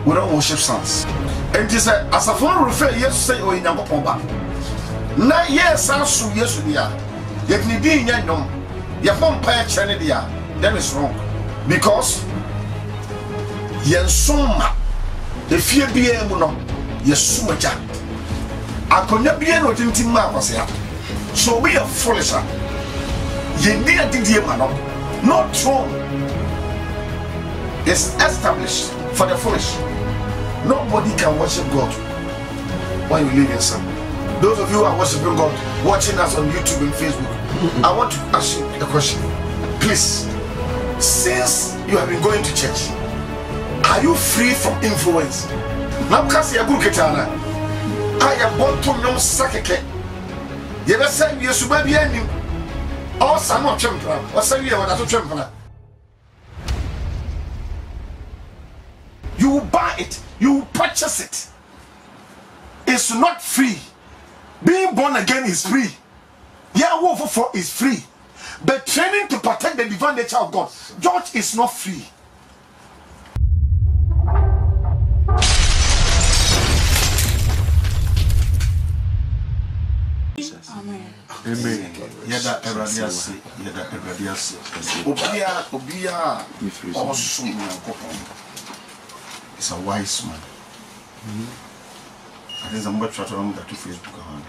We don't worship sons. And this as a phone refer yes say oh in Yankopomba. Na yes asu yes dia. Yet ni di nya nyom. Ye pom pa chene dia. That is wrong. Because yen soma the fear bia mu no yesuma ja. Akonya bia no tintim ma kwase. So we are foolish. Ye need didie ma no. Not true. It's established for the foolish. Nobody can worship God when you live in sin. Those of you who are worshiping God, watching us on YouTube and Facebook, I want to ask you a question. Please, since you have been going to church, are you free from influence? Now, because you are good, I am born to know Sakeke. You ever say you should be any or some of champion, or say you are a champion. You buy it, you purchase it. It's not free. Being born again is free. Yahweh for is free. But training to protect the divine nature of God, George, is not free. Amen. Amen. Yada eradiasi, yada eradiasi. Obia, also is a wise man. I think I'm about to try to Facebook around.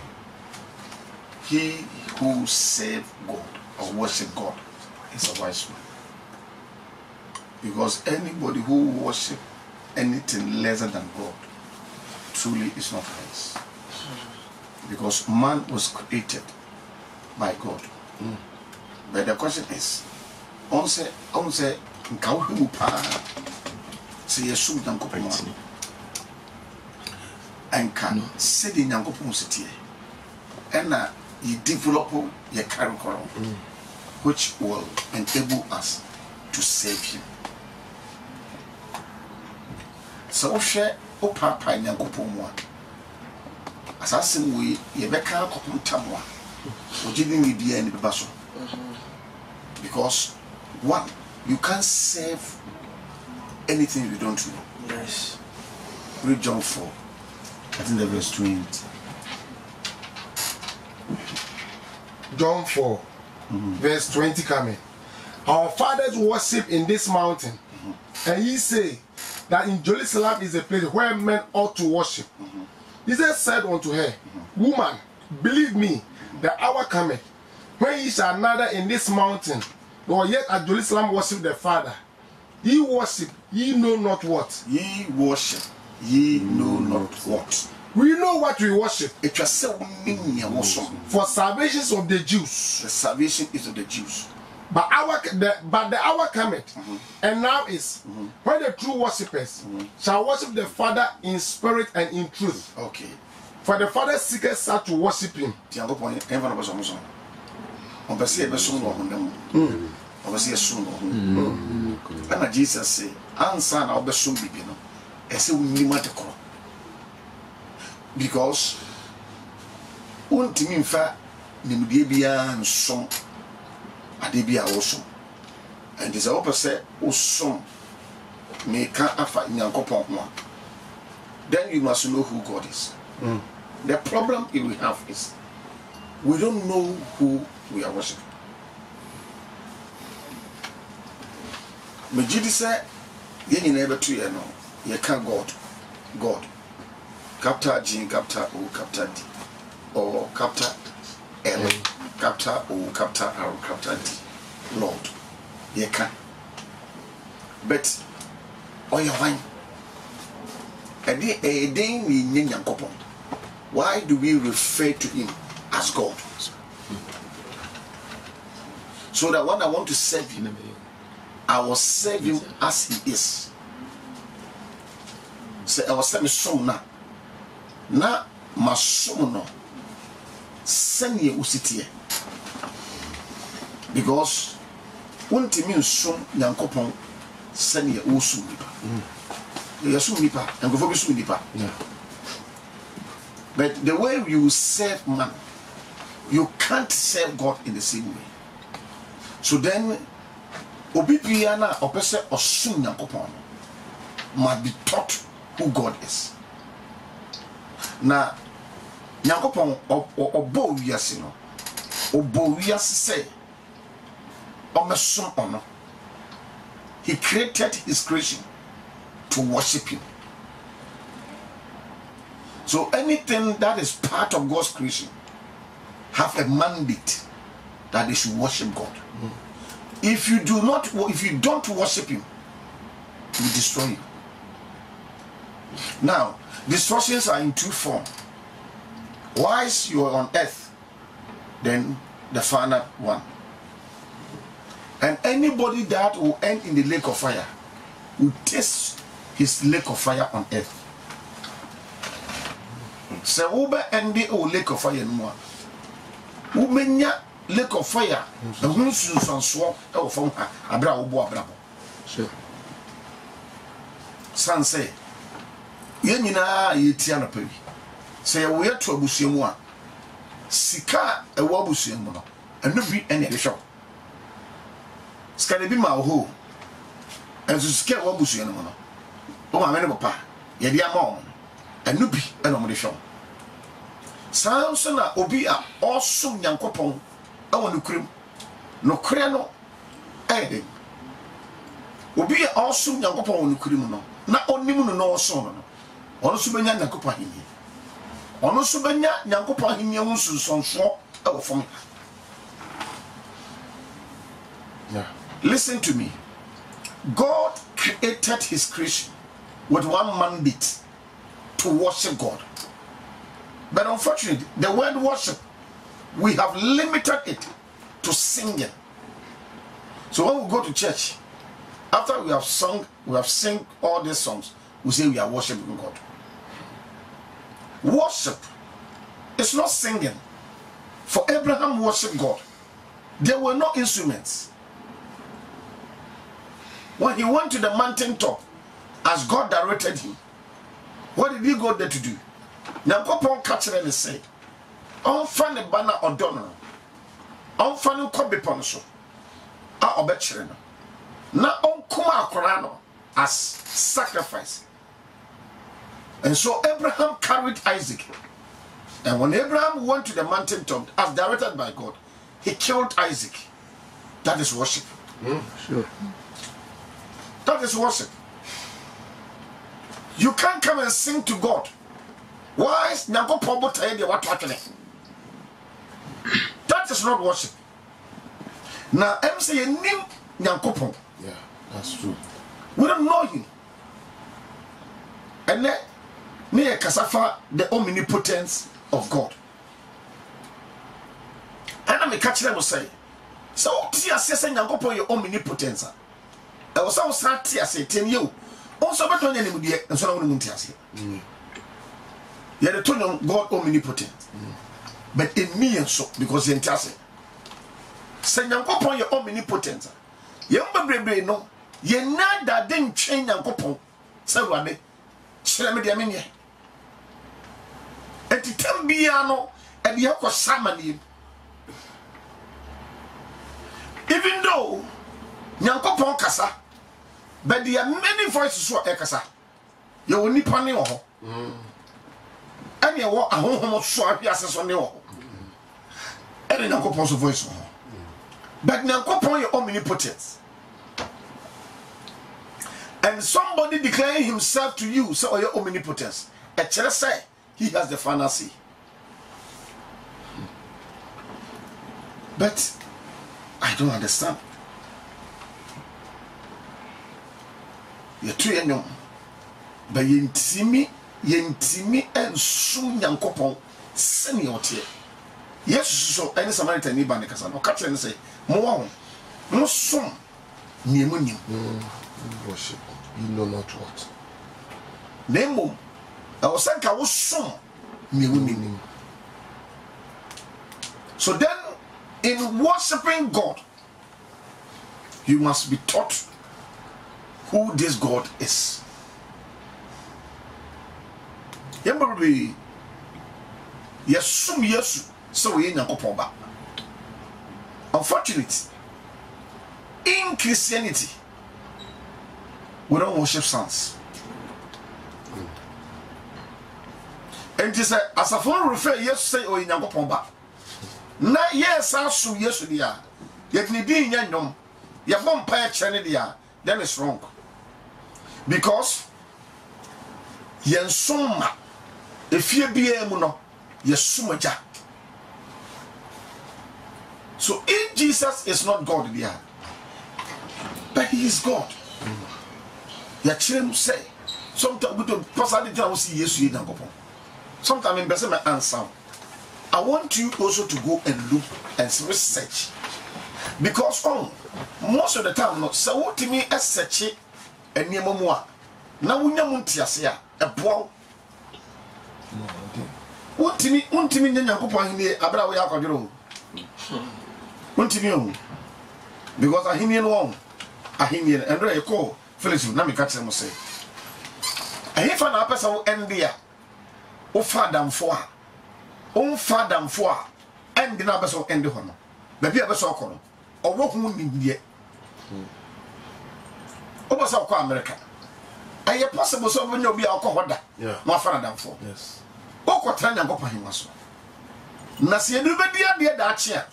He who serve God or worship God is a wise man. Because anybody who worship anything lesser than God truly is not wise. Because man was created by God. But the question is, onse nkawuhu pa se yesu nyankopon enka se di nyankopon setie ena you develop your curriculum which will enable us to save him. So share opapa nyankopon mu assassin we yebeka akopon tamwa ojidi ni bia ni beba so. Because one, you can't save anything you don't know. Yes. Read John 4. I think the verse 20. John 4, verse 20 coming. Our fathers worship in this mountain, and ye say that in Jerusalem is a place where men ought to worship. Jesus said unto her, Woman, believe me, the hour cometh when ye shall neither in this mountain nor yet at Jerusalem worship the Father. Ye worship, ye know not what. Ye worship, ye know not what. We know what we worship. It was so For salvation of the Jews. The salvation is of the Jews. But the hour cometh, and now is when the true worshippers shall worship the Father in spirit and in truth. Okay. For the Father seeketh such to worship him. And Jesus say, answer now be soon be no. Ese unimate because untimi mfa nimdie bia nsom ade bia wosom. And this opposite osom meka afa nyankopon ho. Then you must know who God is. The problem we have is we don't know who we are worshiping. Megidi say ye nyina be to ye no ye can God capital G capital O capital D or capital L capital O capital R capital D Lord ye can but oya wine e dey ni nyankopon. Why do we refer to him as God? So that when I want to serve him, I will serve him as he is. So I will serve him na masom no sanye usitie. Because untimi nsum nyankopon sanye usum nipa. Yasum nipa, ngofo bi sum nipa. But the way you serve man, you can't serve God in the same way. So then, obibiana opese osun nyankopon must be taught who God is. Now, Nyankopon obo wiase no. Obo wiase say omesom ono. He created his creation to worship him. So anything that is part of God's creation have a mandate that they should worship God. If you don't worship him, he will destroy you. Now, destructions are in two forms. Whilst you are on earth, then the final one. And anybody that will end in the lake of fire will taste his lake of fire on earth. So ube endi o lake of fire no umenya lake of fire the hunsun sanso e wo fam ha abra wo bo abra bo sure san say ye nyina ye tia no pawi say wo ye to abusuamu a sika e wo abusuamu no enu bi ene de hwo sika de bi ma wo enso sika wo abusuamu no o ma me ne papa ye dia ma o enu bi ene mo de hwo Sansona obi a osom Nyankopon ewo nukrem nokre no ede obi a osom Nyankopon wo nukrem no na onim no no osom no ono so benya Nyankopon ahini ono so benya Nyankopon ahini wo sunsunso ewo fom. Yeah, listen to me. God created his creation with one mandate to worship God. But unfortunately, the word worship, we have limited it to singing. So when we go to church, after we have sung all these songs, we say we are worshiping God. Worship is not singing. For Abraham worshiped God. There were no instruments. When he went to the mountaintop, as God directed him, what did he go there to do? Nyankopon catcher and say, on fan the banner or donor, on fan kobe ponso, a obetcherino, na on kuma korano as sacrifice. And so Abraham carried Isaac. And when Abraham went to the mountaintop, as directed by God, he killed Isaac. That is worship. Sure. That is worship. You can't come and sing to God. Why is Nyankopon botaye de what happening? That is not worship. Now, I'm saying Nyankopon. Yeah, that's true. We don't know him. And then, near Kasafa, the omnipotence of God. And I'm a catcher will say, so Tia says, Nyankopon, your omnipotence. I was so sad, Tia say, 10 you. Also, but when you and so on, you are the tone of God omnipotent. But in me and so, because in Tassie, say, Nyankopon, your omnipotent. Young baby, no, ye not that didn't change Nyankopon. Say, Rabbi, shall me the amine. And to tell Biano and the Yako Samani. Even though Nyankopon Kasa, but there are many voices who are Ekasa. You will need money or and you walk a home so happy as on the wall. And Nyankopon's voice. But Nyankopon your omnipotence. And somebody declaring himself to you, so your omnipotence. A church say he has the final say. But I don't understand. You're too young. But yentimi and soon Nyankopon send your tear. Yes, so any Samaritan ni banekasa no catch and say, Mo no son near money. Worship. You know not what. Nemo, I was saying I was son near money. So then, in worshiping God, you must be taught who this God is. Yembe yesum yesu so we Nyankopon ba. Unfortunately, in Christianity, we don't worship sons. And he said, as a phone refer, yes, say, or in Yankopomba. Na yes, I saw yesterday. Yet me being young, you have one pair Chanedia, then it's wrong. Because yen soma, if you be a mono, yes, sumaja. So if Jesus is not God, dear, but he is God. Your children say, sometimes we don't personally see yes, you don't go. Sometimes in person answer. I want you also to go and look and research. Because most of the time, no, so what to me as such a near more. Now we know Muntiasia, a bow. What to me, Yankopa here, Abra Yakadro. What to me, because I hear one, I hear and I call Phyllis, Namikatsam say. I hear an person end there. O Fadam for. On Fadam for, and the numbers of end the honor. Maybe a vessel column, or what would be yet. Over South America. Are you possible so when you'll be alcohol? Yeah, my Fadam for. Yes. Oko Tanya go for him also. Nasia do be dear Dachia.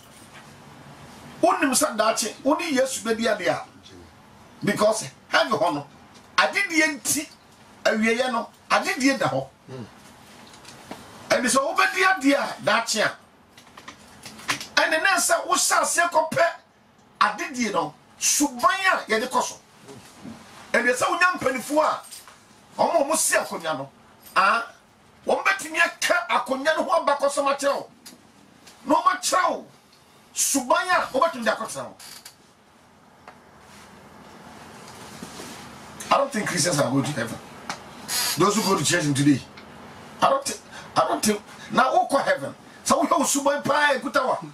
Only Mr. Dachi, only yes, be dear. Because, have your honor. I did the empty a Riano, I did the other. And it's over dear Dachia. And the answer was Sako Pet. I did, you know, Subaya Yadikoso. And there's a young penny for almost Siakoniano. Ah, one betting your cat, a coniano, one back of some macho. No macho. Subaya, over to Dakosa. I don't think Christians are going to heaven. Those who go to church today, I don't think now Oko heaven. So we have Subay Pie Kutawa.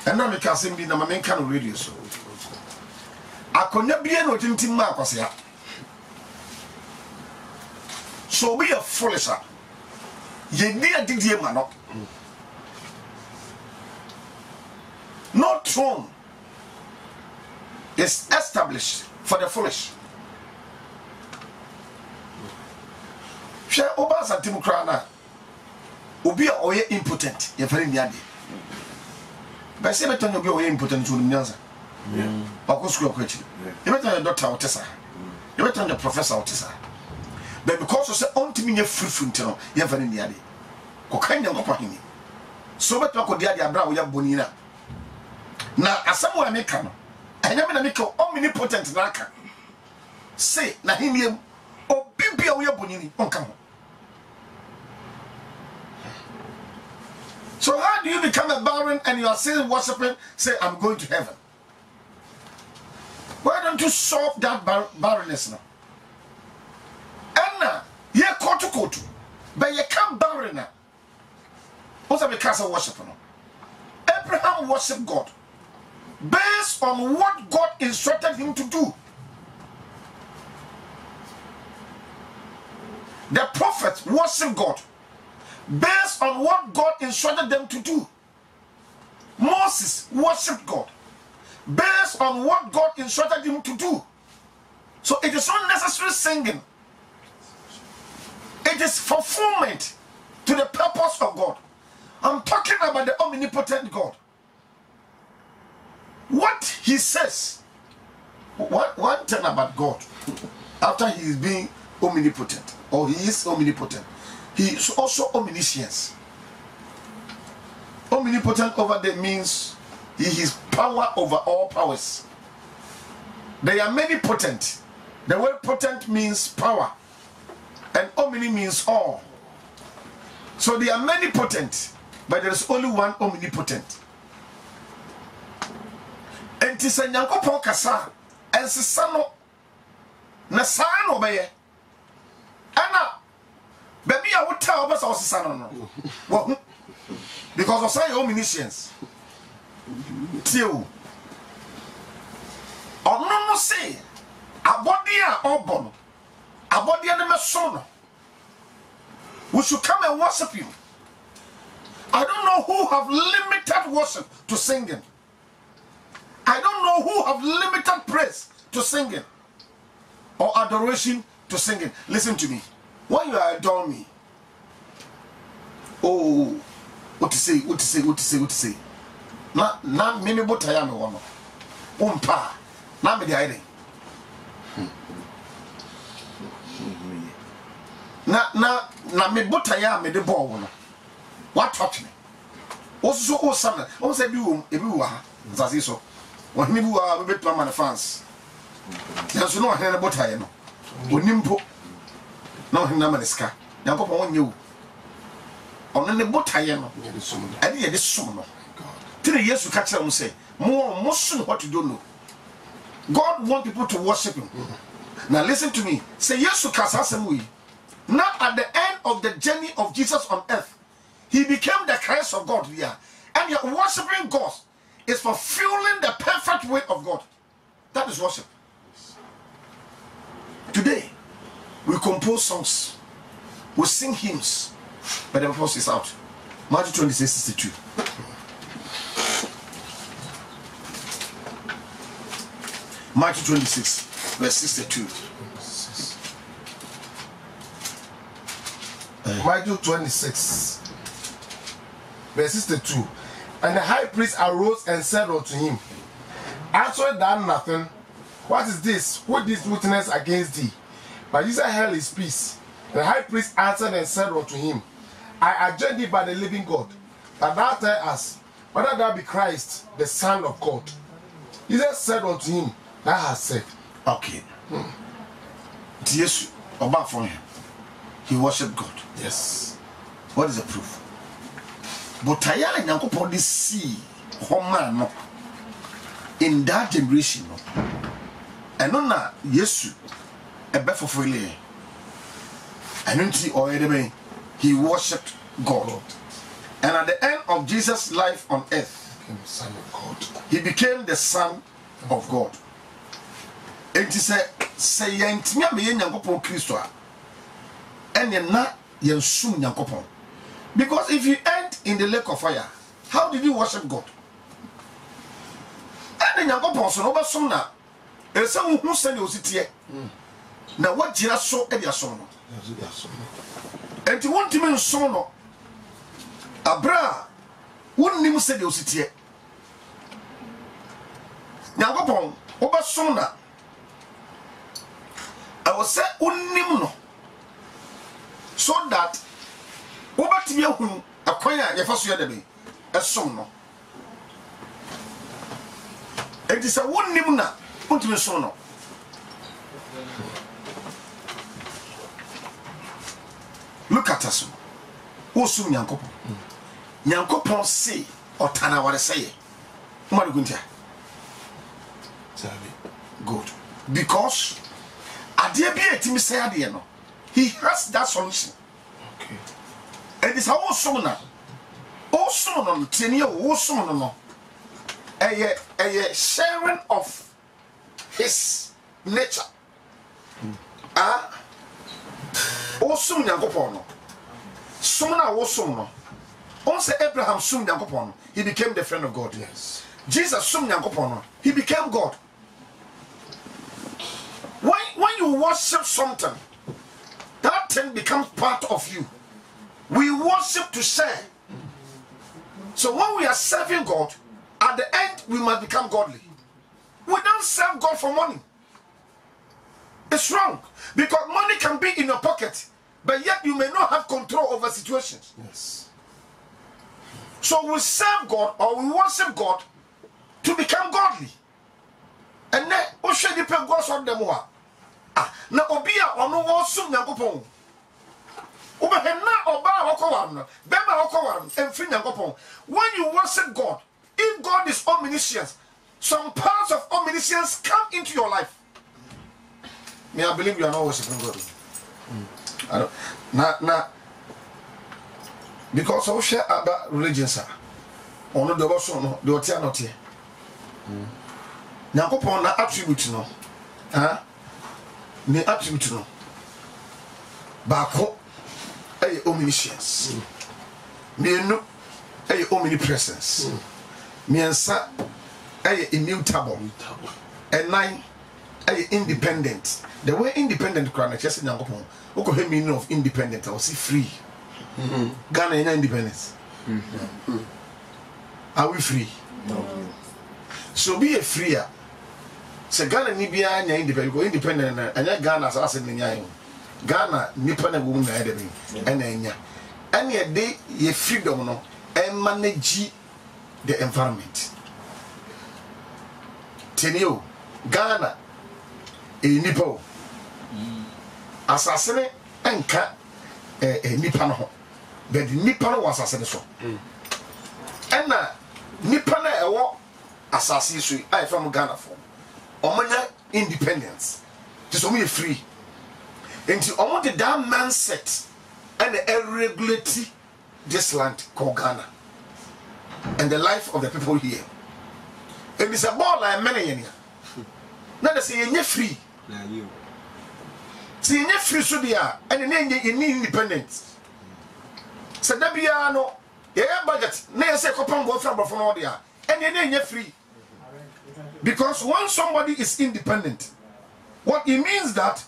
And now we can sing the main kind of radio. So I could not be able to think Marcos here. So we are foolish. Ye near did ye man up. No throne is established for the foolish. Share Obas and Timokrana. Obi or ye impotent, ye very near. By saying that you'll be impotent to the Nyanza. Or school question. You better your doctor Otessa. You better your professor Otessa. But because you say, on to me, you're free from town, you're very near. Kokanya Gopahini. So better could the Abra with your bonina. Now, as someone make come, I never make omnipotent Naka. Say, Nahimium, or Bibia with your bonini, on come. So how do you become a barren and you are still worshiping, say, I'm going to heaven? Why don't you solve that barrenness now? Anna, ye kotu, but you can't barren now. What's a because of worship? Abraham worshiped God based on what God instructed him to do. The prophets worshiped God based on what God instructed them to do. Moses worshipped God based on what God instructed him to do. So it is not necessarily singing. It is fulfillment to the purpose of God. I'm talking about the omnipotent God. What he says, one thing about God, after he is being omnipotent, or he is omnipotent, he is also omniscience. Omnipotent over there means he is power over all powers. There are many potent. The word potent means power, and omni means all. So there are many potent, but there is only one omnipotent. And it is a Yankopon Kasa, and Sisano Nasano Baye. Anna, baby, I would tell us our Sisano. Well, because of some omniscience. Till or no say a body or bono, a body and a son. We should come and worship you. I don't know who have limited worship to singing. I don't know who have limited praise to singing or adoration to singing. Listen to me. When you adore me, oh what to say na me botaya me wono umpa na me de aire na me botaya me de ball wono what touch me also o sana o say bi wo ebi wo ha zazi so wo ni bi wo be plan man fans na so no he na botaya no onimpo na he na maniska yankopon wonye wo ono ne botaye no ade ye de som no tire yesu ka kire mo say mo som what you don't know. God want people to worship him. Now listen to me, say yesu ka sasem we now at the end of the journey of Jesus on earth he became the Christ of God here, and your worshiping God is fulfilling the perfect will of God. That is worship. Today we compose songs, we sing hymns, but the purpose is out. Matthew 26:62. Matthew 26, verse 62. Matthew 26, verse 62. And the high priest arose and said unto him, answered thou nothing? What is this? Who did witness against thee? But Jesus held his peace. The high priest answered and said unto him, I adjure thee by the living God, that thou tell us whether thou be Christ, the Son of God. Jesus said unto him, thou hast said. Okay. Jesus, about from him, he worshiped God. Yes. What is the proof? But I am this see Homan no in that generation no. And no na Yesu a be for and until already he worshipped God. And at the end of Jesus' life on earth, Son of God. He became the Son of God. And he said, say yentimi me Nyankopon Kristo and ye na yensum Nyankopon. Because if you end in the lake of fire, how did you worship God? And Nyankopon so no ba som na e se hu se ne ositie. Na what jira so e dia som no. And you want him so no. Abra wonnim se de ositie. Nyankopon oba som na I will say unnim no so that obatimi ahunu akwanya ye faso ye de be esom no enti se wonnim na untimi som no look at us osum Nyankopon Nyankopon say otana ware say umari guntia good because adie bi etimi say adie no he has that solution. Okay. And it's how some na also no teni also no a sharing of his nature. Also Nyankopon no some na also no on say Abraham sum Nyankopon he became the friend of God. Yes. Jesus sum Nyankopon no he became God. When you worship something, that thing becomes part of you. We worship to share. So when we are serving God, at the end we must become godly. We don't serve God for money. It's wrong. Because money can be in your pocket, but yet you may not have control over situations. Yes. So we serve God or we worship God to become godly. And then we should depend God on them. Na obia ono wo sum Nyankopon obehena oba wakowam no bema wakowam emfri Nyankopon. When you worship God, if God is omniscient, some parts of omniscience come into your life. Me I believe you are not worshiping God. I don't na because of share about religions are ono de boso no de otia no tie Nyankopon na attribute no ne attribute no bako ay omniscience mienu ay omnipresence miensa ay immutable and nine ay independent. The way independent crown just Nyankopon oko he meaning of independent I was free Ghana is independence. Are we free? No. So be a freer. So Ghana ni be independent and Ghana as in Ghana nipa na woman na edebe and enya. And ye day ye freedom no and manage the environment. Tenio Ghana e nipa asasene enka nipa no ho. But nipa no was asasene so. And nipa na ewo asase so I from Ghana for. Omanya independence. Just omo free. Enti omo the damn mindset and the regulatory this land called Ghana and the life of the people here. And it's a ball like many in here. Now they say you're free. See you're free so they are and then you need independence. So that be no your budget. Now you say couple go from all there and then you're free. Because once somebody is independent, what it means that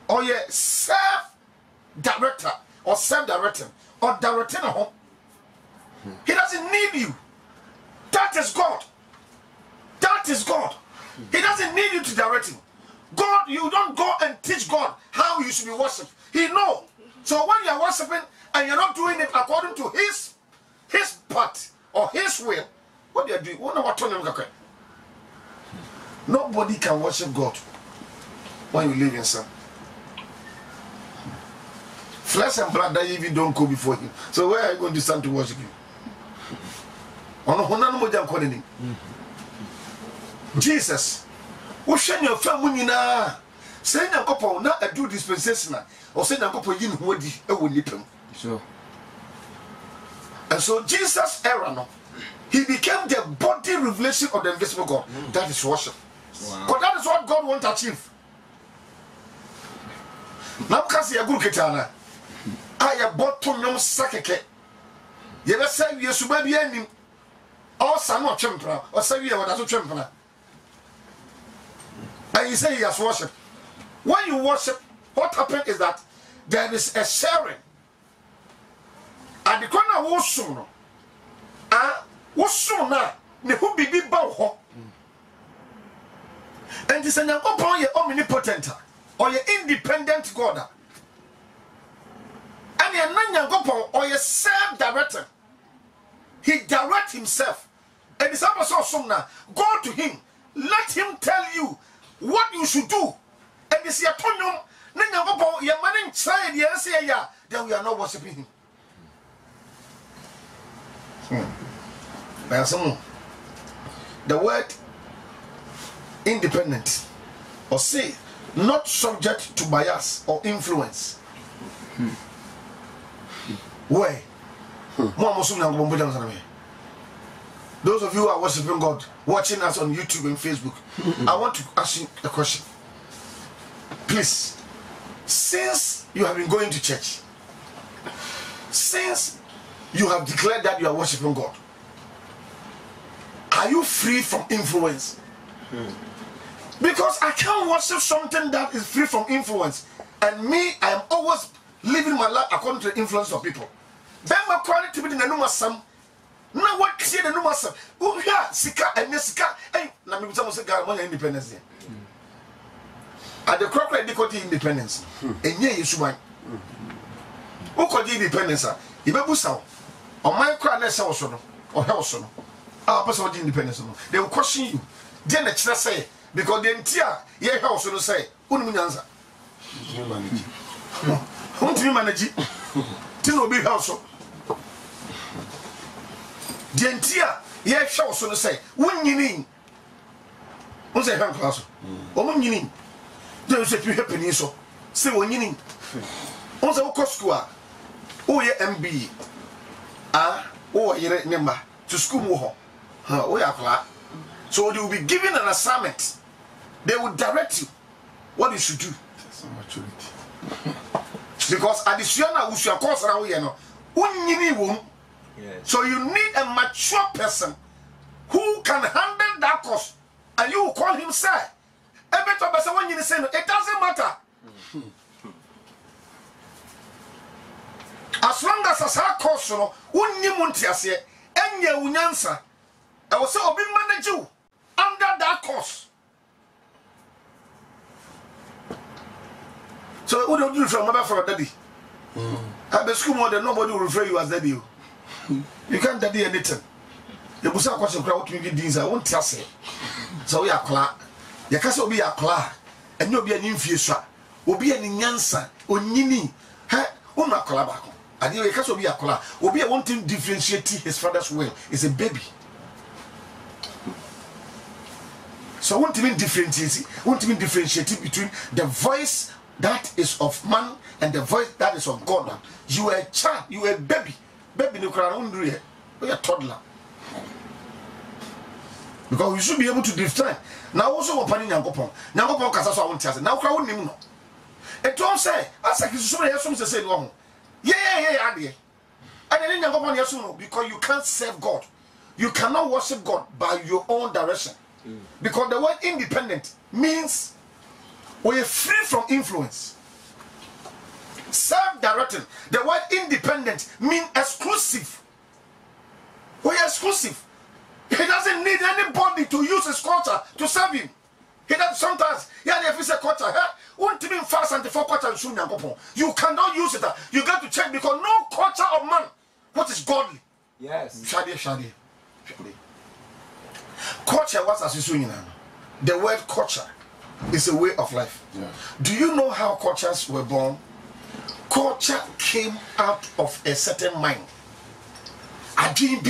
or you self-director or self-directing or directing a home, he doesn't need you. That is God. That is God. He doesn't need you to direct him. God, you don't go and teach God how you should be worshipped. He knows. So when you are worshiping and you're not doing it according to his part or his will, what do you do? Nobody can worship God when you live in sin. Flesh and blood that even don't go before him. So where are you going to stand to worship him? Jesus, who send your family now? Send your couple not a do dispensation or send a couple in who will nip him. So, and so Jesus era no, he became the body revelation of the invisible God. That is worship. wow. But that is what God wants to achieve. Now, because you are good, Ketana, I have bought to no sakeke. You ever say you should be ending or some of Chempra or say you are not Chempra. And you say he has worship. When you worship, what happened is that there is a sharing. And the corner was soon. Was sooner, the who be bow. And it's an upon your omnipotent or your independent God. And your non or your self-director. He directs himself. And it's also sooner. Go to him. Let him tell you what you should do. And it's your tongue. Your man inside the answer, then we are not worshiping him. The word independent or say not subject to bias or influence. Why? Those of you who are worshiping God, watching us on YouTube and Facebook, I want to ask you a question. Please, since you have been going to church, since you have declared that you are worshiping God, are you free from influence? Because I can't worship something that is free from influence. And me, I am always living my life according to the influence of people. Then my quality to be in the number some. Now what see the number some? Oh yeah, Sika and Nesika. Hey, now me say God want independence. At the crocodile they call it independence. And yeah, you should mind. Who call it independence? You be busa. Or my cry na say also or house no. Ah, person want independence no. They will question you. Then the church say because the entire yeah house no say unu nyanza. Won't you manage? Till no be house. The entire yeah house no say wunyini. Won say han class. O munyini. They say you happen so. Say wunyini. Won say go school ah. O ye MB. Ah, o yere nemba to school mo ho. Ha, o ya kla. So they will be given an assignment. They will direct you what you should do. That's maturity. Because additional we should course around here no. So you need a mature person who can handle that course, and you will call him sir. Every time when you say no, it doesn't matter. As long sasa course no wonni mu ntiase enya wunyansa e wo se obi manage you under that course. So what do you from mother for daddy? At the school model, nobody will refer you as daddy. You can't daddy anything. The Busa question crowd to give these I won't tell say. So we are cla. Your castle be a cla, and you'll be an infuser, will be an inyansa, or nini, ha, or not collabako. And your castle be a cla, will be a wanting differentiating his father's will is a baby. So I want to mean differentiate between the voice that is of man and the voice that is of God. You are a child, you are a baby. Baby no crown you are a toddler. Because we should be able to differentiate. Now also opening Yankopon. Yankopon kasa so won tiase. Now crowd nim no. Et don say, asa ki so ya so say no ho. Yeah ade. And then Yankopon yeso no because you can't serve God. You cannot worship God by your own direction. Because the word independent means we are free from influence. Self-directed. The word independent means exclusive. We are exclusive. He doesn't need anybody to use his culture to serve him. He does sometimes. If it's a culture, fast and culture. You cannot use it. You got to check because no culture of man what is godly. Yes. Shadi. Culture was as you know. The word culture is a way of life. Yeah. Do you know how cultures were born? Culture came out of a certain mind. A dream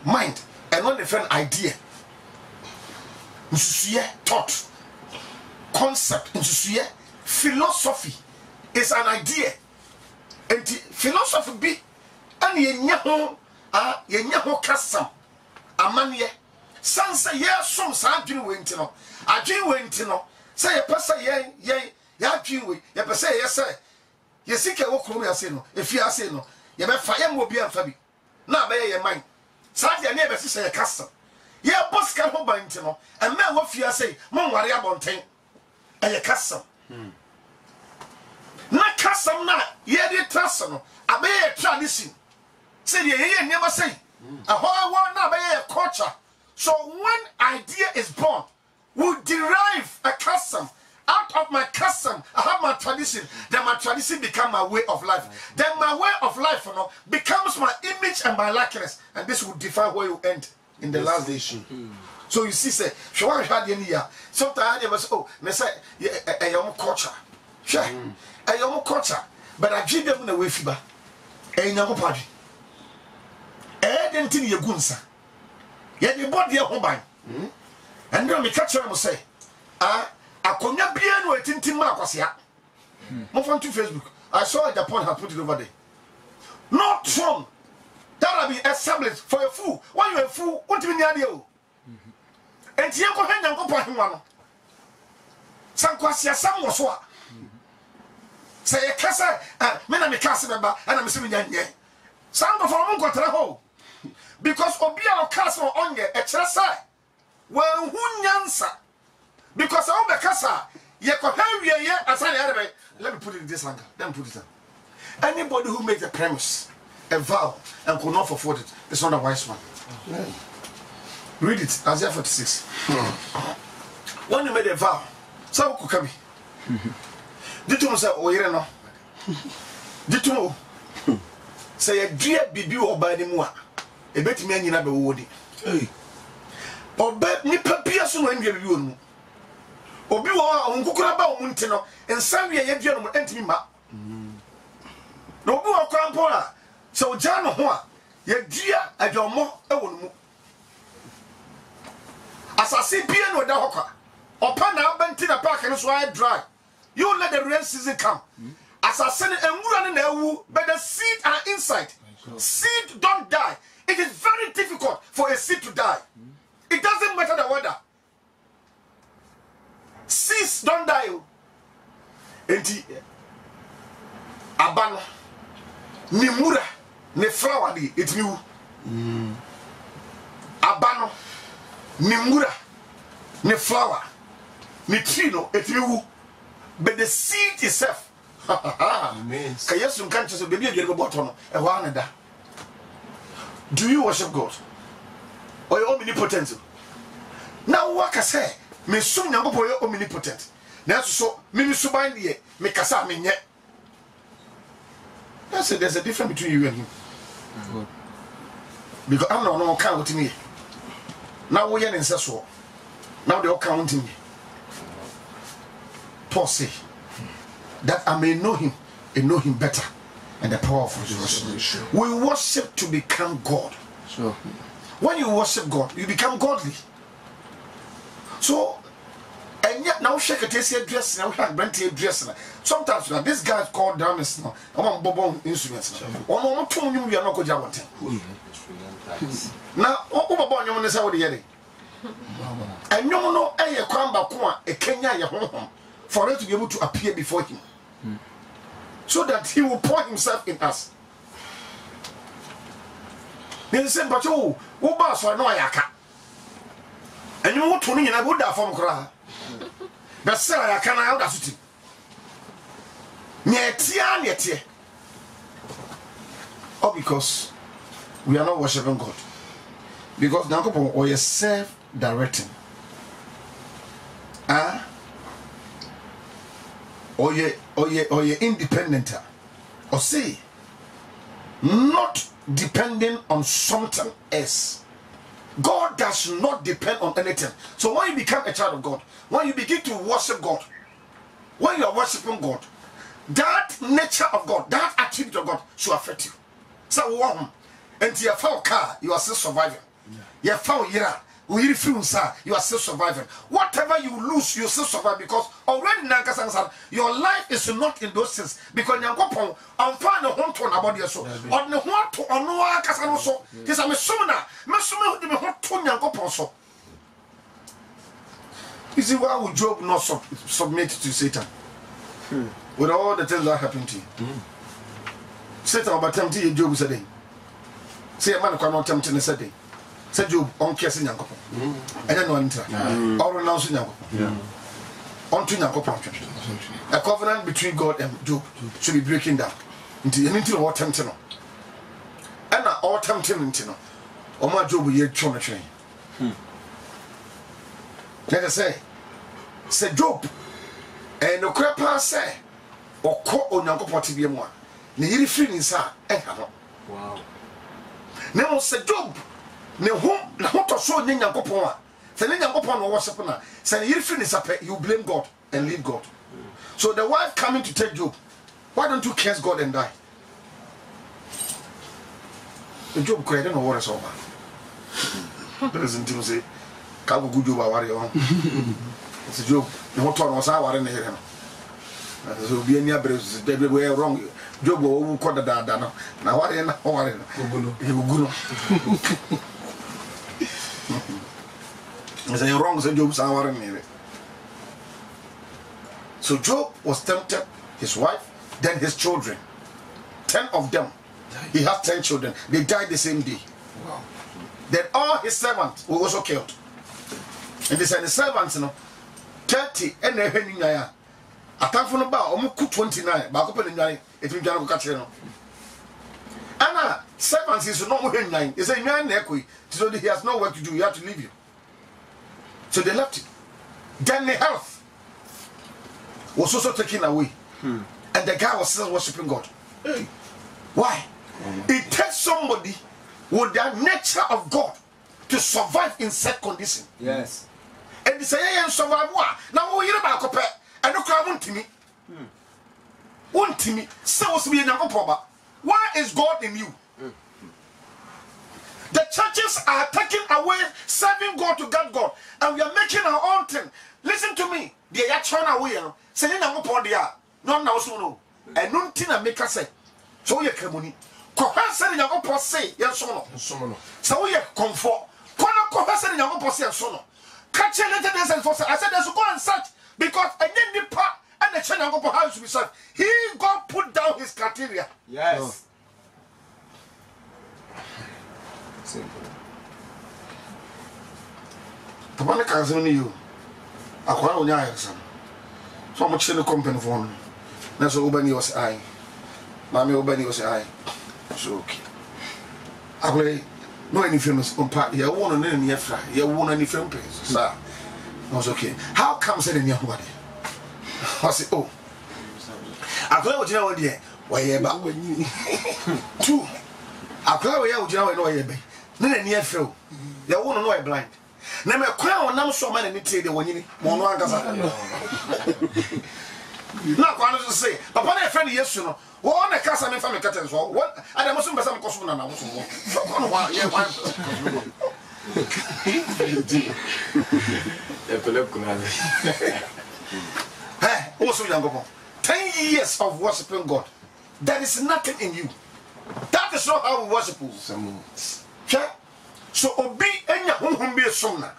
mind, and not different idea. Thought, concept, philosophy is an idea. And philosophy be and yenyaho kasam amanye sansa ye som sa adwene wenti no adwene wenti no say ye pesa ye adwene we ye pesa ye say ye sika wo krom ya say no efi ase no ye be fa ye mo bi amfa bi na be ye man sa de na be se ye kasam ye boss ka ho banti no e ma wo fi ase mo nware abonten e ye kasam na kasam na ye de trust no abe ye tradition say ye nyama say a whole one now by a culture. So when idea is born, we derive a custom. Out of my custom, I have my tradition. Then my tradition become my way of life. Then my way of life, becomes my image and my likeness. And this will define where you end in the last day. So you see, say, so I had any year. Sometimes I was me say a young culture. Sure, a young culture. But I give them the way fiber. A young party. Anything you gunsa. Yet you bought your home. And then me catch them say, I could not be in waiting till Marcos here. Move on to Facebook. I saw the point had put it over there. Not wrong. That will be established for a fool. Why you a fool? What do you mean? And you go ahead and go for him. Some questions, some was what. Say a cassa, men I'm a cassa member, and I'm assuming that. Some of them got a hole. Because Obia Castle on ye, a chassa. Well, who answer? Because I the Casa, ye could have ye, as I let me put it in this angle, then put it in. Anybody who makes a premise, a vow, and could not afford it, is not a wise one. Read it, Isaiah 46. When you made a vow, so could come. Did you say, oh, you know? Did you say a dear bibi or by the moa? A bet me in a woody. Or bet me papias when you or be on Kukuraba Muntino and some year general enter me. No more crampora. So, John Hoa, ye dear at your more. As I see piano with the hawker, or Pana bent in a park and so I dry. You let the rain season come. As I send it and run in the woo, but the seed are inside. Seed don't die. It is very difficult for a seed to die. It doesn't matter the weather. Seeds don't die. Enti abano ni mura ni flower di it new. Abano ni mura ni flower ni tree no it new. But the seed itself Amen. Kayasum can't just be a bottom, a one. Do you worship God? Or you're omnipotent? Now, what I say, me soon now for your omnipotent. Now, so, me subind ye, me casa me yet. I said, there's a difference between you and him. Because I'm not no counting me. Now we are in Sasso. Now they're counting me. Paul say that I may know him and know him better and the power of his worship. We worship to become God. Sure. When you worship God, you become godly. So, and yet now shake a taste dress now, we have plenty of dress. Sometimes this guy called drummers now. I'm on bobo instruments. On 2 you are not going now, over you want to say what the heading. And you know, a cramba, a Kenya, your home, for us to be able to appear before him. So that he will pour himself in us. They say, but you, who boss for no yaka? And you want to me in a Buddha from Kra. But sir, I can't out as it. Netia. Oh, because we are not worshiping God. Because now or you self-directing. Or you independent. Or say, not depending on something else. God does not depend on anything. So when you become a child of God, when you begin to worship God, when you are worshiping God, that nature of God, that attribute of God should affect you. So one, and you found car, you are still surviving. You found year, you are still surviving. Whatever you lose, you still survive because already your life is not in those things. Because you go on find a home to about your soul. On the one to on no casano so. This I'm a summoner. Messume who hot to Yanko so. You see, why would Job not submit to Satan? With all the things that happened to you. Satan about tempting Job said, say a man cannot tempt in a setting. Said Job on kissing Yanko. And then no enter. Or renouncing Yanko. On to Yanko. A covenant between God and Job should be breaking down into anything or tempting. And all tempting into or my Job will yet train. Let us say Job and no crap say or call on Yanko Potty be one. Nearly feeling sa wow. Now say Job. Ne home na hoto so nya Nyankopon a se ne Nyankopon no worship na se ne yiri finish up you blame God and leave God. So the wife coming to take Job, why don't you curse God and die? The Job cried, I don't know what is over. There isn't him say ka go Job aware on. It's Job ne hoto no sa aware na here no. So be any abrese they were wrong. Job wo ko da no na aware na aware no. Guguno. I say wrong, so Job sour. So Job was tempted, his wife, then his children. 10 of them. He has 10 children. They died the same day. Wow. Then all his servants were also killed. And they said the servants, 30 and they had in a time from about almost 29. Back up in the if you can't catch it. Anna, servants is not within 9. He said, so he has no work to do, he have to leave you. So they left him. Then the health was also taken away. And the guy was still worshiping God. Hey. Why? It takes somebody with the nature of God to survive in such condition. Yes. And they say, yeah, survive what? Now we hear about copper. And no crowd won't to me. Won't to me. So was be a problem. Why is God in you? The churches are taking away serving God to get God, and we are making our own thing. Listen to me. They are trying away. Saying I'm upon the air. No, no, so no. And nothing I make us say. So you can money. Cohen said in your own say, yes, so. So we are comfort. Cohen said in your own say, so. Catch a letter and for I said, there's go and search because I didn't part and the channel go how to be served. He got put down his criteria. Yes. The one can you. I quite on your son. So much in the company for him. That's what Ubani was I. Mammy Ubani was I. So okay. I no any famous on part. You won't any after. You won't any film place, sir. I was okay. How comes it in your body? I said, oh. I play with you know dear. Why you about two? I play with you know you be. No any afro. You won't know I blind. Na me kwa wonam so ma na ntie de wonyini mo no angasa na kwa no say papa na friend yesu no wo na kasa me fa me keten so wo ada mo so mbesa me koso na na wo so wo no wa ye wa e pele kuna wo so yango 10 years of worshiping God, there is nothing in you. That is not how we worship you. So obi enya honhom bi esomna.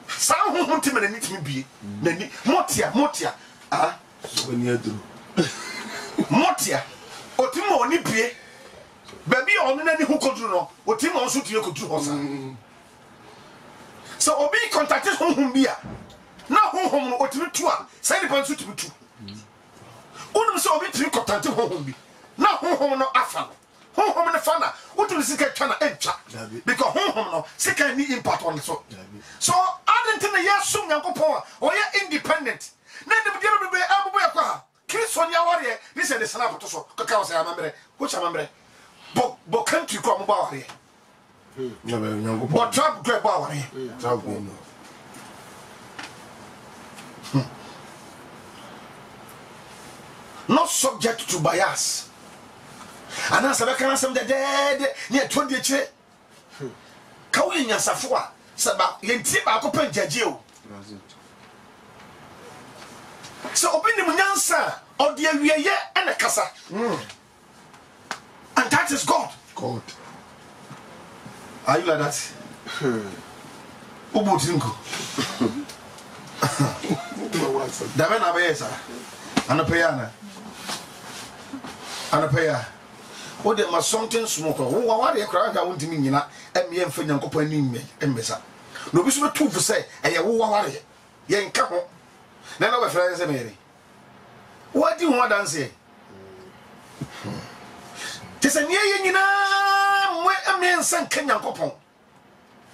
Sa honhom ti me na nitimi bi. Na ni motia ah so ni aduru. Motia otimo oni bie. Baby onu na ni hu koduru no, otimo nso tie koduru hosa. So obi contact honhom bi a na honhom no otimi tu a, say ni pan so timi tu. Unum so obi timi contact honhom bi. Na honhom no afa. Honhom no fana, what will sika twana entwa because honhom no sika ni impact on so. So adent na yasum Nyankopon or ya independent. Na dem dia be abubu yakwa. Kristo nya ware, this is the snap to so. Kaka was amamre. Which amamre? Bo country ko mo ba ware. Na be Nyankopon. Bo trap go ba ware. Trap go no. Not subject to bias. And as I can some the dead near 20 years. Kawin Yasafua, Saba, Yenti Bacopen Jajio. So open the Munyansa or the Aviaye and a Casa. And that is God. God. Are you like that? Ubutinko. Davena Besa. And a piano. And a piano. What the ma something smoker wo wa de kra ga wontimi nyina em ye mfa Nyankopon ni mme embesa no bi so betu fu say eye wo wa de ye nka ho na no be fra say me what do you want dance tese nie ye nyina mwe em nsa nka Nyankopon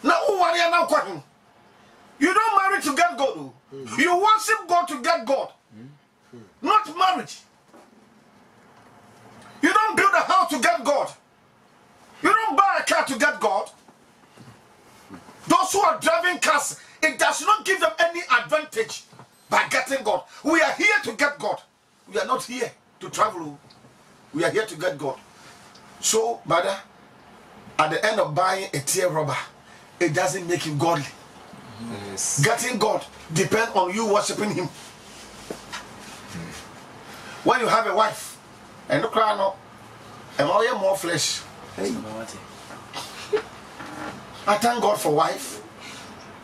na wo wa de na kwa ho. You don't marry to get God. You worship God to get God, not marriage. You don't build a house to get God. You don't buy a car to get God. Those who are driving cars, it does not give them any advantage by getting God. We are here to get God. We are not here to travel. We are here to get God. So, brother, at the end of buying a tear rubber, it doesn't make you godly. Yes. Getting God depends on you worshiping Him. When you have a wife, and no cry no, and all your more flesh. Hey. I thank God for wife,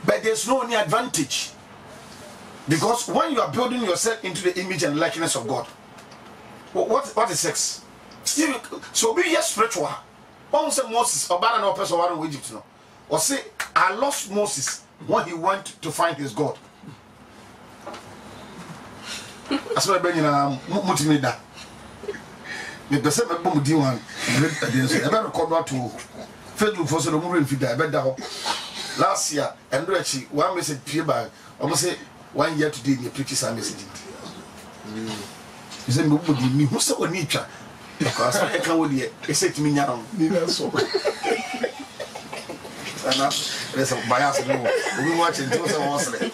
but there's no any advantage. Because when you are building yourself into the image and likeness of God, what is sex? So be yes spiritual. One say Moses, or bad no person in Egypt no. Or say I lost Moses when he went to find his God. That's why Ben mutimida. Me pese me bom di wan e be record to Facebook for so no more fit da e be da ho last year and rechi one message pie by almost say 1 year today me preach some message you say me bom di me who say oni twa because I can wo die e say timi nya no Ni na so ana there's a bias no we watching do some hustle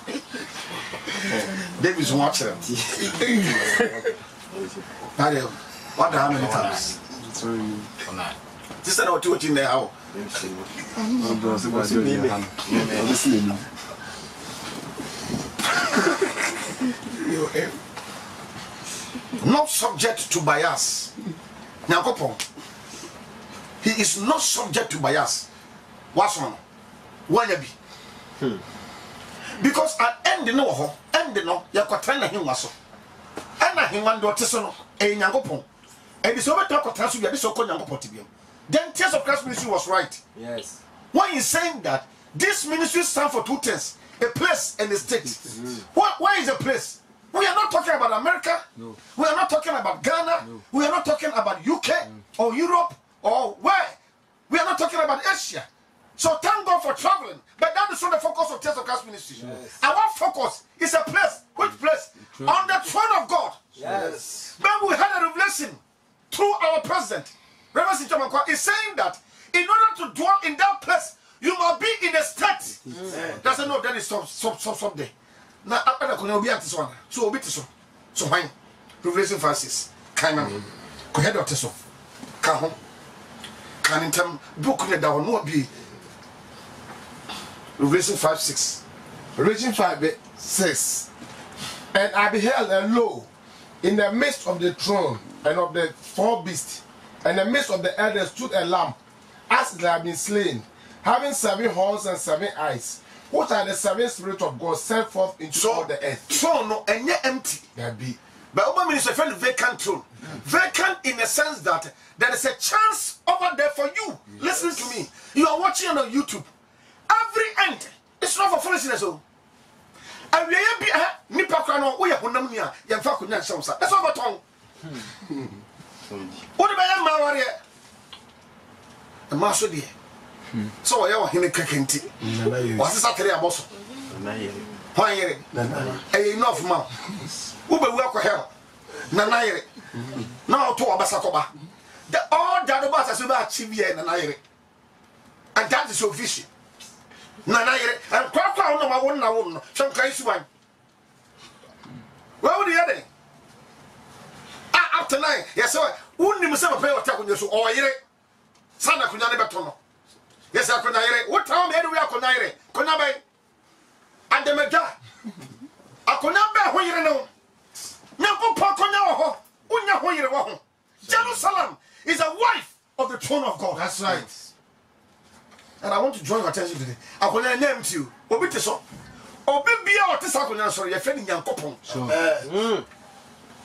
David's watching what how many times? sorry This is not watching there how. Not subject to bias. Nyankopon. He is not subject to bias. What's wrong? Why be? Because at end no you can him was. And I him one daughter son a Nyankopon. And it's over talk of transfer this so called Nyankopon. Then Tears of Christ ministry was right. Yes. When he's saying that this ministry stands for two things, a place and a state. Why is a place? We are not talking about America. No. We are not talking about Ghana. No. We are not talking about UK or Europe or where. We are not talking about Asia. So thank God for traveling. But that is not the focus of Tears of Christ Ministry. Yes. Our focus is a place. Which place? On the throne of God. Yes. When we had a revelation through our president, Reverend Sintomankwa is saying that in order to dwell in that place, you must be in a state. Doesn't know that is someday. Now, after the corner, be at this one. So, obey this one. So, fine. Revelation 5:6. Kind of. Go ahead, Doctor. So, come can in term book that will not be Revelation 5:6. Revelation 5:6. And I beheld, and lo, in the midst of the throne and of the four beasts, and in the midst of the elders stood a lamb, as it had been slain, having 7 horns and 7 eyes, which are the 7 spirits of God sent forth into all the earth. Throne no and yet empty. There be. But Obama minister friend vacant throne. Vacant in the sense that there is a chance over there for you. Yes. Listen to me. You are watching on YouTube. Every end. It's not for foolishness. And we are be nipa krano we are honam nia yemfa konya nsomsa. That's all about tongue. What about my warrior? A master dear. So I want him a kakenti. What's this Saturday aboso? Why here? Enough man. Ube work hell. Nanaire. Now to Abasakoba. The all that about as about Chivia and Nanaire. And that is so fishy. Nanaire and Quaka no my one some kind one. Where would the other? After 9, yes, sir. Wouldn't himself pay attack on your so or yere. Sana Kunani Batono. Yes, I could not. What time we are Konaire? Konabe and the Mega. I could not bear when you know. Jerusalem is a wife of the throne of God. That's right. And I want to draw your attention to this. I will name to you. Obitiso. Obibia or Tisakunan, sorry, you're friendly Yankopon.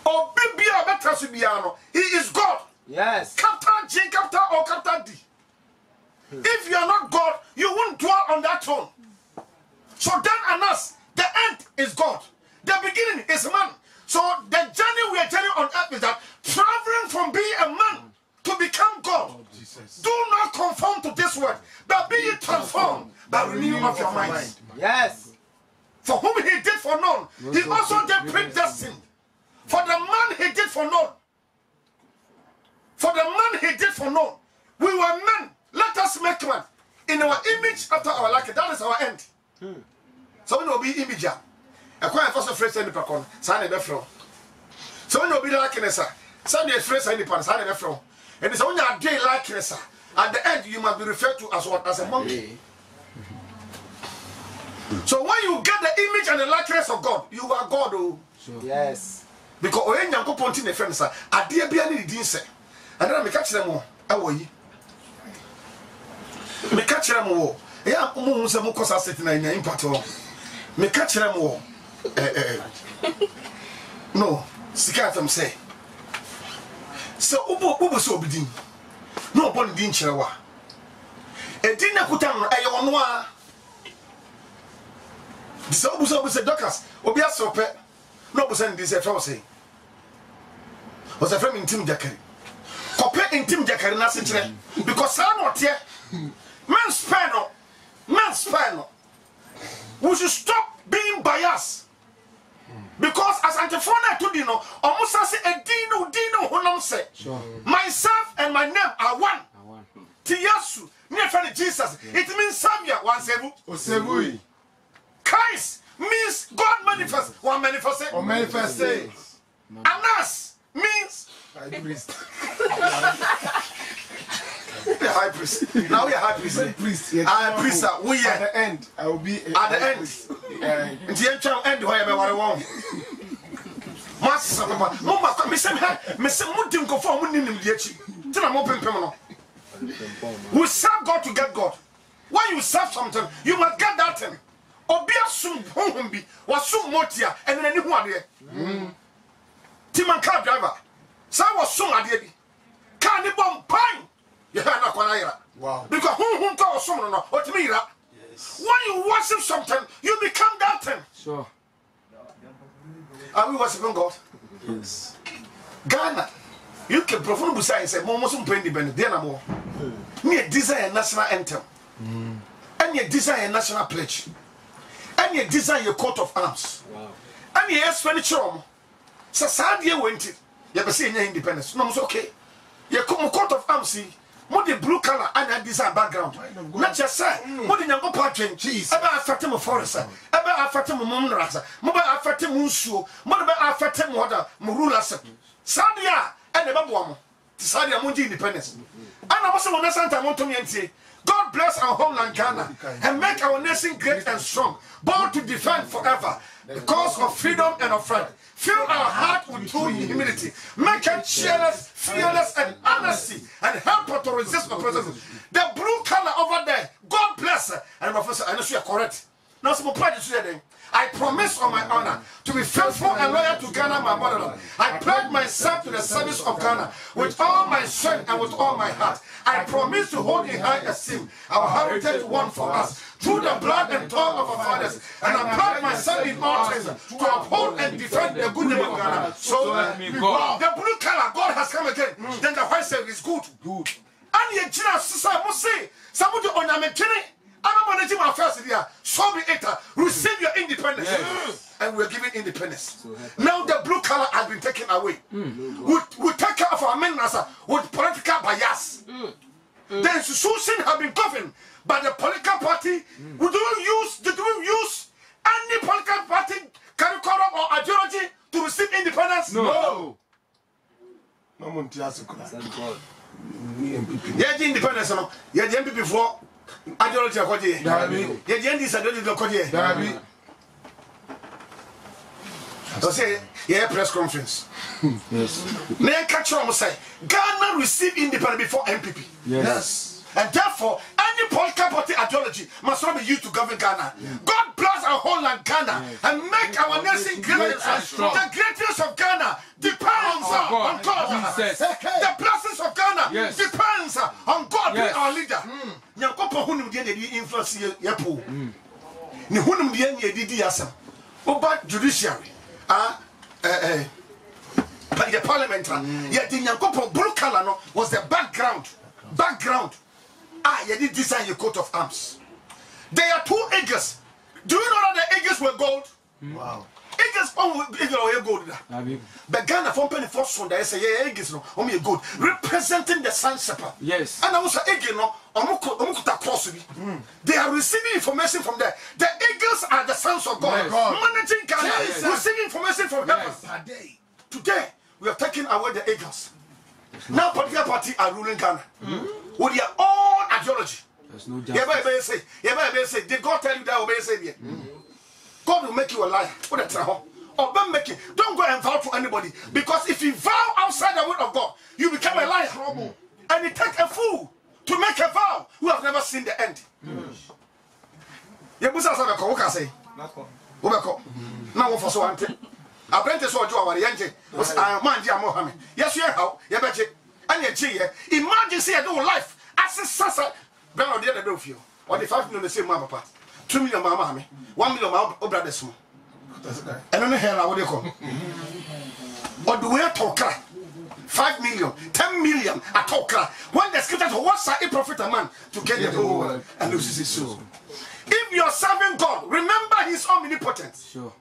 Obibia Betrasubiano. He is God. Yes. Capital J, capital or capital D. If you are not God, you won't dwell on that throne. So then and us, the end is God. The beginning is man. So the journey we are journeying on earth is that traveling from being a man to become God. Oh, Jesus. Do not conform to this word, but be ye transformed by renewing of your mind. Yes. For whom he did foreknown, he also did predestined. For the man he did foreknown. For the man he did foreknown. We were men. Let us make man in our image after our likeness. That is our end. So we will be image. A quiet first of phrase any pacon, sign a from. So when you be likeness, send your phrase any pan, sign a from. And it's only a day likeness. At the end, you must be referred to as what? As a monkey. So when you get the image and the likeness of God, you are God. Oh. Sure. Yes. Because when you go point in the friends, I dear be any dinner. And then I catch them all. Away. Me catch them all. Yeah, almost a mucosa sitting in the impact. Me catch them all. No, Sikatam say. So, Ubo so bidding. No one didn't chewa. A dinner put on a noir. So, was a doctors, Obia so pet. No, was sending this a say. Was a friend in Tim Jackary. Copet in Tim Jackary, nothing because I'm not here. Man's panel. Man's panel. We should stop being biased. Because as antiphona to Dino, almost say a Dino, who say, myself and my name are one. Tiyasu, near friend Jesus. It means Samuel, one sevu. Christ means God manifest, one manifest. Or manifested. Anas means high priest. The high priest. Now we are high priest. High priest. We At the end, I will be at the end. The end where I want. Master, Mama, Mudim go for winning him. Tell I'm open. We serve God to get God. When you serve something, you must get that thing. Obia soon home be was soon motia and then anyone here. Timan car driver. So was soon at the candy bomb pine. You have not one. Wow. Because who call someone or what me that? When you worship something, you become that thing. Sure. Are we worshiping God? Yes. Ghana, you can perform beside say, Momo some pray independent. Then I'm more. Me design a national anthem. And you design a national pledge. And you design your coat of arms. Wow. And you expenditure. So sad you went it. You ever see any independence? No, it's okay. You come coat of arms. More the blue color and a design background. Not just say, more than your pattern, cheese. Ever affect him a forest, ever affect him a moonrasa, more affect him Musu, more affect him water, Murula. Sadia and the Babuam, Sadia Mundi independence. And I was on the Santa Montomiente. God bless our homeland Ghana and make our nation great and strong, born to defend forever the cause of freedom and of friend. Fill our heart with true humility. Make us cheerless, fearless, and honesty, and help us to resist oppression. The blue color over there, God bless her. And Professor, I know you are correct. Now, some pride is there. I promise on my honor to be faithful and loyal to Ghana, my motherland. I pledge myself to the service of Ghana with all my strength and with all my heart. I promise to hold in high esteem our heritage won for us through the blood and toil of our fathers. And I pledge myself in all things to uphold and defend the good name of Ghana. So let me go. The blue color, God has come again. Then the white side is good. Good. And yet, Jesus, I must say, somebody on the mechanic. I'm managing my first year. So be it. Receive your independence. Yes. And we're giving independence. So now the blue color has been taken away. We take care of our men with political bias. The institution have been governed by the political party. Did we use any political party curriculum or ideology to receive independence? No. No. Yeah, independence. Yeah, the MPP before. Ideology of Kodie. The end is ideology of Kodie. So say, yeah, press conference. Yes. May catch on say, Ghana receive independence before MPP. Yes. And therefore, any political party ideology must not be used to govern Ghana. Yeah. God bless our whole land Ghana and make our nation great and strong. The greatness of Ghana depends on God. The blessings of Ghana depends on God being our leader. Nyankopo hunum de dey influence yepo. Ni hunum de nye didi asem. Oba judiciary. The parliament. Yeah, the Nyankopo blue color no was the background. You did design your coat of arms. There are two eagles. Do you know that the eagles were gold? Wow. Eagles were gold. But Ghana from penny first one, they say, yeah, eagles no, only gold, representing the sun shepherd. Yes. And I was an eagle no, they are receiving information from there. The eagles are the sons of God. Managing Ghana, receiving information from heaven. Today, we are taking away the eagles. Now political party are ruling Ghana with their own ideology. There's no justice. Did God tell you that? Obey. God will make you a liar. Don't go and vow to anybody, because if you vow outside the word of God, you become a liar. And it takes a fool to make a vow who have never seen the end. Apprentice or Joe, was mind Mohammed. Yes, you how, imagine see a new life as a sassa. Brown the other do for you. Or the 5 million the same mama, 2 million mamma, 1 million my brother small. And on the hell, I would call. Or do we talk 5 million, 10 million at talk when the scripture what's a profit a man to get the whole world and loses his soul. If you are serving God, remember He's omnipotent. Sure.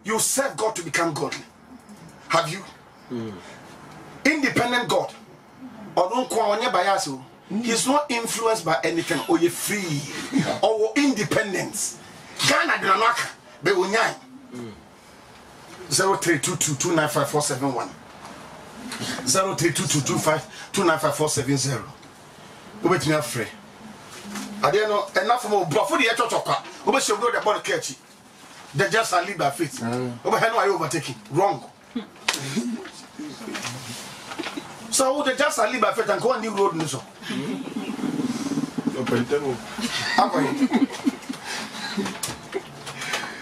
You serve God to become godly. Have you? Independent God. Or don't call on your bias. He's not influenced by anything. Or you're free. Or independence. Ghana Granaka. Be unyai. 0322295471. 032225295470. Wait me afraid. I don't know enough from Brafo the Etoka. Who should go the body catchy. They just are lead by faith. Over here, no, I overtaking. Wrong. So they just are lead by faith and go on new road. So.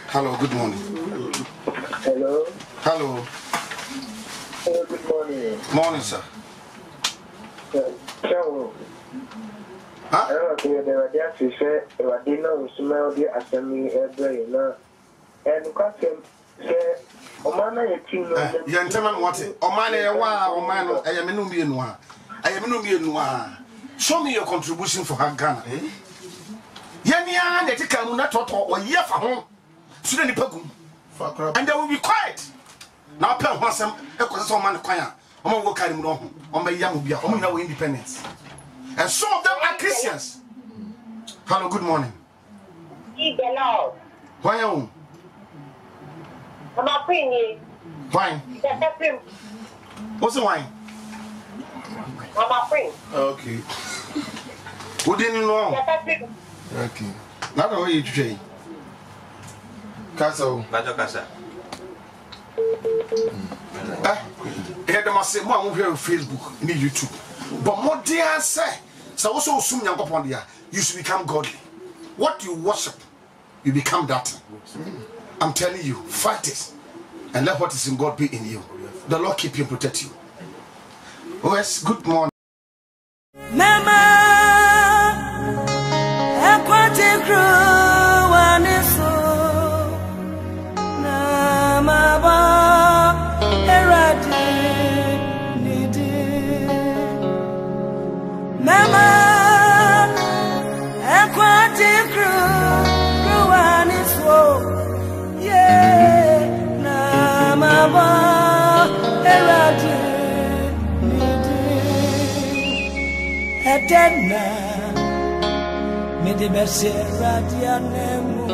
Hello, good morning. Hello. Hello. Hello, good morning. Morning, sir. Ciao. Huh? I don't know if they were there to say, I didn't know, smell the assembly, and the question, say, Omana yetim no. Yantaman what? Omana yawa, Omano, I am no be noa. I am no be noa. Show me your contribution for her Ghana. Yania, the Tikamuna Toto, or year for home. Sudan Pagum. And they will be quiet. Now, Pam was some man choir. I'm going to work on my young beer, on our independence. And some of them are Christians. Hello, good morning. Why are you? I'm a queen. Wine. What's the wine? I'm a queen. Okay. Who didn't know? Okay. Not the way you say. Castle. Casa. Head them say more on Facebook, in YouTube. But more dear say, so also soon young upon there, you should become godly. What you worship, you become that. I'm telling you, fight it. And let what is in God be in you. The Lord keep you and protect you. Oh yes, good morning. Mama, aquatic crew, one is so. Namaba, eradi, nidi. Mama, aquatic crew, one is so. Yeah, Namaba, eradi. Etena, me de berse radianemu.